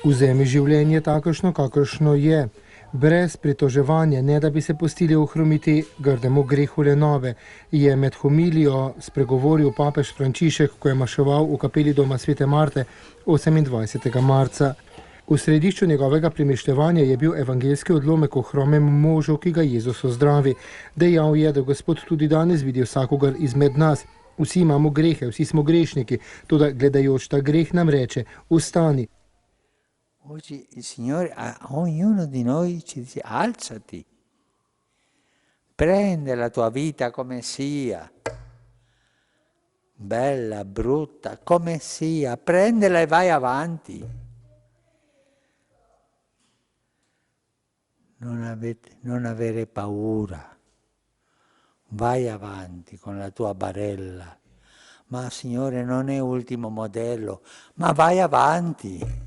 Vzemi življenje takošno, kakršno je, brez pritoževanja, ne da bi se pustili ohromiti grdemu grehu lenove, je med homilijo spregovoril papež Frančišek, ko je maševal v kapeli doma Svete Marte 28. marca. V središču njegovega premišljevanja je bil evangeljski odlomek o hromem možu, ki ga Jezus ozdravi. Dejal je, da Gospod tudi danes vidi vsakogar izmed nas. Vsi imamo grehe, vsi smo grešniki, toda gledajoč ta greh nam reče: vstani. Oggi il Signore a ognuno di noi ci dice: alzati, prende la tua vita come sia, bella, brutta, come sia, prendela e vai avanti. Non avere paura, vai avanti con la tua barella. Ma Signore, non è ultimo modello, ma vai avanti.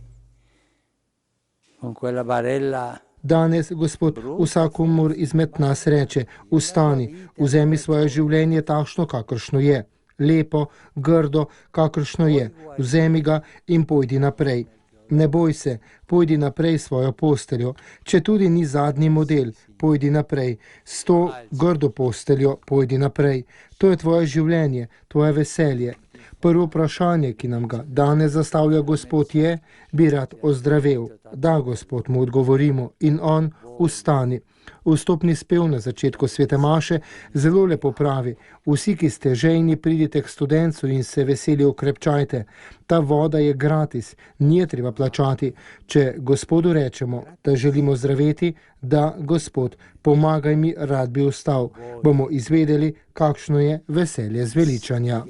Con quella barella. Danes Gospod vsakomur izmed nas reče: vstani, vzemi svoje življenje takšno, kakršno je, lepo, grdo, kakršno je, vzemi ga in pojdi naprej. Ne boj se, pojdi naprej svojo posteljo, če tudi ni zadnji model, pojdi naprej, s to grdo posteljo pojdi naprej. To je tvoje življenje, tvoje veselje. Prvo vprašanje, ki nam ga danes zastavlja Gospod, je: bi rad ozdravel? Da, Gospod, mu odgovorimo, in on: vstani. Vstopni spev na začetku svete maše zelo lepo pravi: vsi, ki ste žejni, pridite k studencu in se veseli okrepčajte. Ta voda je gratis, ni je treba plačati. Če Gospodu rečemo, da želimo zdraveti: da, Gospod, pomagaj mi, rad bi vstal, bomo izvedeli, kakšno je veselje zveličanja.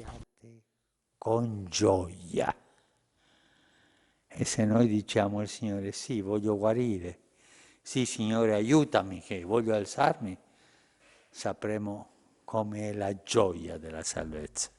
Con gioia. E se noi diciamo al Signore: sì, voglio guarire, sì, Signore, aiutami che voglio alzarmi, sapremo come è la gioia della salvezza.